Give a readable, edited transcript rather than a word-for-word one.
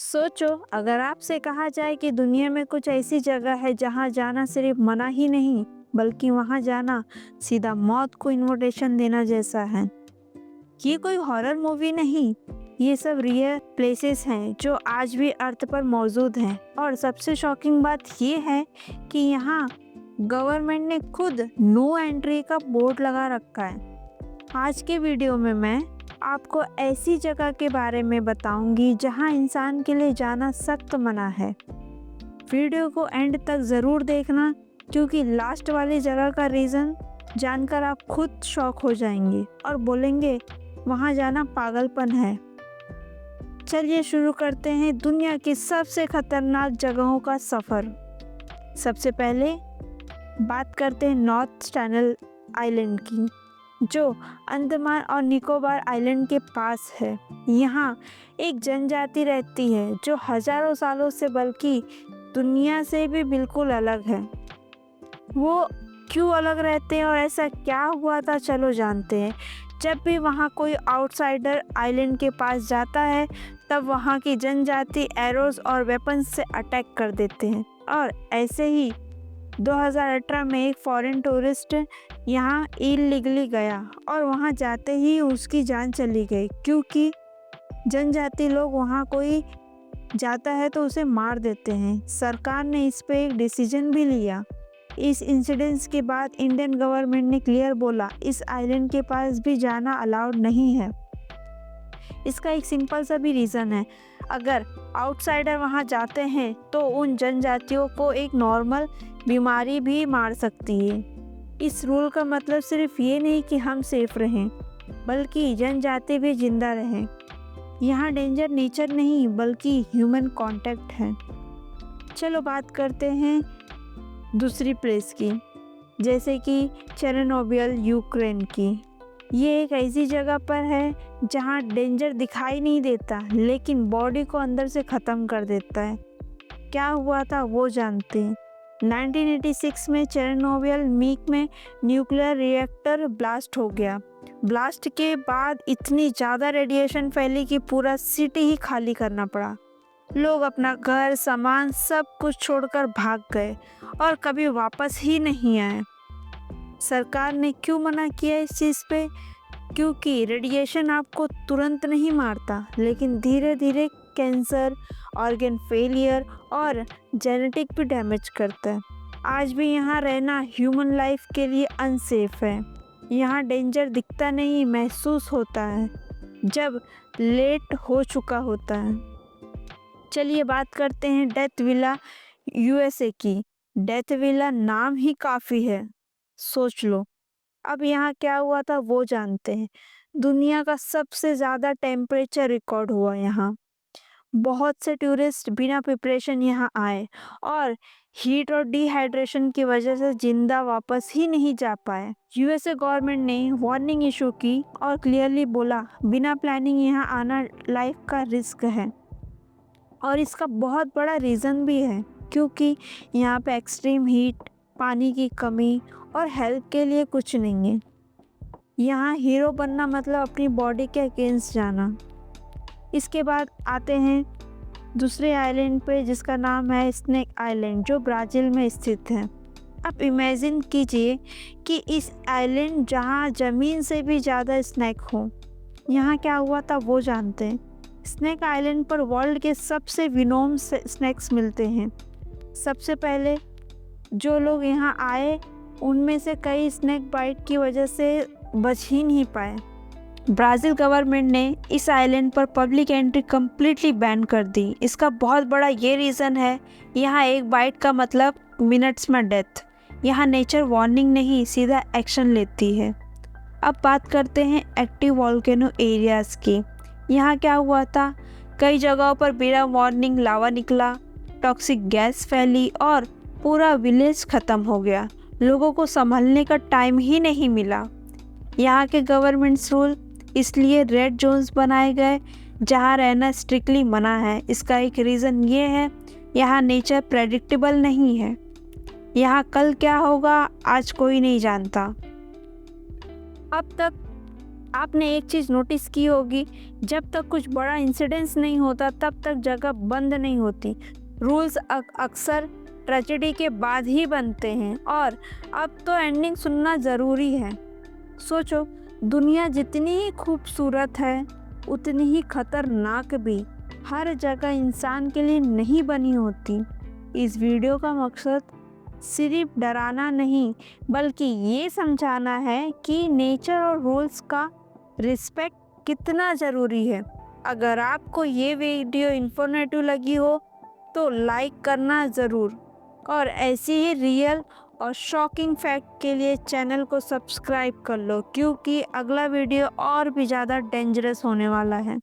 सोचो, अगर आपसे कहा जाए कि दुनिया में कुछ ऐसी जगह है जहां जाना सिर्फ मना ही नहीं बल्कि वहां जाना सीधा मौत को इनविटेशन देना जैसा है। ये कोई हॉरर मूवी नहीं, ये सब रियल प्लेसेस हैं जो आज भी अर्थ पर मौजूद हैं। और सबसे शॉकिंग बात ये है कि यहाँ गवर्नमेंट ने खुद नो एंट्री का बोर्ड लगा रखा है। आज के वीडियो में मैं आपको ऐसी जगह के बारे में बताऊंगी जहां इंसान के लिए जाना सख्त मना है। वीडियो को एंड तक ज़रूर देखना, क्योंकि लास्ट वाली जगह का रीज़न जानकर आप खुद शॉक हो जाएंगे और बोलेंगे वहां जाना पागलपन है। चलिए शुरू करते हैं दुनिया की सबसे खतरनाक जगहों का सफ़र। सबसे पहले बात करते हैं नॉर्थ चैनल आइलैंड की, जो अंडमान और निकोबार आइलैंड के पास है। यहाँ एक जनजाति रहती है जो हजारों सालों से बल्कि दुनिया से भी बिल्कुल अलग है। वो क्यों अलग रहते हैं और ऐसा क्या हुआ था, चलो जानते हैं। जब भी वहाँ कोई आउटसाइडर आइलैंड के पास जाता है तब वहाँ की जनजाति एरोस और वेपन्स से अटैक कर देते हैं। और ऐसे ही 2018 में एक फॉरेन टूरिस्ट यहाँ इलीगली गया और वहाँ जाते ही उसकी जान चली गई, क्योंकि जनजाति लोग वहाँ कोई जाता है तो उसे मार देते हैं। सरकार ने इस पे एक डिसीजन भी लिया। इस इंसिडेंस के बाद इंडियन गवर्नमेंट ने क्लियर बोला इस आइलैंड के पास भी जाना अलाउड नहीं है। इसका एक सिंपल सा भी रीज़न है, अगर आउटसाइडर वहाँ जाते हैं तो उन जनजातियों को एक नॉर्मल बीमारी भी मार सकती है। इस रूल का मतलब सिर्फ ये नहीं कि हम सेफ रहें, बल्कि जनजाति भी जिंदा रहें। यहाँ डेंजर नेचर नहीं बल्कि ह्यूमन कांटेक्ट है। चलो बात करते हैं दूसरी प्लेस की, जैसे कि चेरनोबिल यूक्रेन की। ये एक ऐसी जगह पर है जहाँ डेंजर दिखाई नहीं देता लेकिन बॉडी को अंदर से ख़त्म कर देता है। क्या हुआ था वो जानते हैं। 1986 में चेरनोबिल मीक में न्यूक्लियर रिएक्टर ब्लास्ट हो गया। ब्लास्ट के बाद इतनी ज़्यादा रेडिएशन फैली कि पूरा सिटी ही खाली करना पड़ा। लोग अपना घर, सामान सब कुछ छोड़कर भाग गए और कभी वापस ही नहीं आए। सरकार ने क्यों मना किया इस चीज़ पे? क्योंकि रेडिएशन आपको तुरंत नहीं मारता, लेकिन धीरे धीरे कैंसर, ऑर्गन फेलियर और जेनेटिक भी डैमेज करता है। आज भी यहाँ रहना ह्यूमन लाइफ के लिए अनसेफ है। यहाँ डेंजर दिखता नहीं, महसूस होता है जब लेट हो चुका होता है। चलिए बात करते हैं डेथ विला यूएसए की। डेथ विला नाम ही काफ़ी है, सोच लो। अब यहाँ क्या हुआ था वो जानते हैं। दुनिया का सबसे ज़्यादा टेम्परेचर रिकॉर्ड हुआ यहाँ। बहुत से टूरिस्ट बिना प्रिपरेशन यहाँ आए और हीट और डिहाइड्रेशन की वजह से जिंदा वापस ही नहीं जा पाए। यूएसए गवर्नमेंट ने वार्निंग इशू की और क्लियरली बोला बिना प्लानिंग यहाँ आना लाइफ का रिस्क है। और इसका बहुत बड़ा रीज़न भी है, क्योंकि यहाँ पे एक्सट्रीम हीट, पानी की कमी और हेल्प के लिए कुछ नहीं है। यहाँ हीरो बनना मतलब अपनी बॉडी के अगेंस्ट जाना। इसके बाद आते हैं दूसरे आइलैंड पे, जिसका नाम है स्नेक आइलैंड, जो ब्राज़ील में स्थित है। अब इमेजिन कीजिए कि इस आइलैंड जहाँ ज़मीन से भी ज़्यादा स्नैक हो। यहाँ क्या हुआ था वो जानते हैं। स्नेक आइलैंड पर वर्ल्ड के सबसे विनोम स्नैक्स मिलते हैं। सबसे पहले जो लोग यहाँ आए उनमें से कई स्नेक बाइट की वजह से बच ही नहीं पाए। ब्राज़ील गवर्नमेंट ने इस आइलैंड पर पब्लिक एंट्री कम्प्लीटली बैन कर दी। इसका बहुत बड़ा ये रीज़न है, यहाँ एक बाइट का मतलब मिनट्स में डेथ। यहाँ नेचर वार्निंग नहीं, सीधा एक्शन लेती है। अब बात करते हैं एक्टिव वॉल्केनो एरियाज़ की। यहाँ क्या हुआ था, कई जगहों पर बिना वार्निंग लावा निकला, टॉक्सिक गैस फैली और पूरा विलेज ख़त्म हो गया। लोगों को संभलने का टाइम ही नहीं मिला। यहाँ के गवर्नमेंट्स रूल इसलिए रेड जोन्स बनाए गए जहाँ रहना स्ट्रिक्टली मना है। इसका एक रीज़न ये है, यहाँ नेचर प्रेडिक्टेबल नहीं है। यहाँ कल क्या होगा आज कोई नहीं जानता। अब तक आपने एक चीज़ नोटिस की होगी, जब तक कुछ बड़ा इंसिडेंस नहीं होता तब तक जगह बंद नहीं होती। रूल्स अक्सर ट्रेजेडी के बाद ही बनते हैं और अब तो एंडिंग सुनना ज़रूरी है। सोचो, दुनिया जितनी ही खूबसूरत है उतनी ही खतरनाक भी। हर जगह इंसान के लिए नहीं बनी होती। इस वीडियो का मकसद सिर्फ डराना नहीं बल्कि ये समझाना है कि नेचर और रूल्स का रिस्पेक्ट कितना ज़रूरी है। अगर आपको ये वीडियो इन्फॉर्मेटिव लगी हो तो लाइक करना ज़रूर, और ऐसी ही रियल और शॉकिंग फैक्ट के लिए चैनल को सब्सक्राइब कर लो, क्योंकि अगला वीडियो और भी ज़्यादा डेंजरस होने वाला है।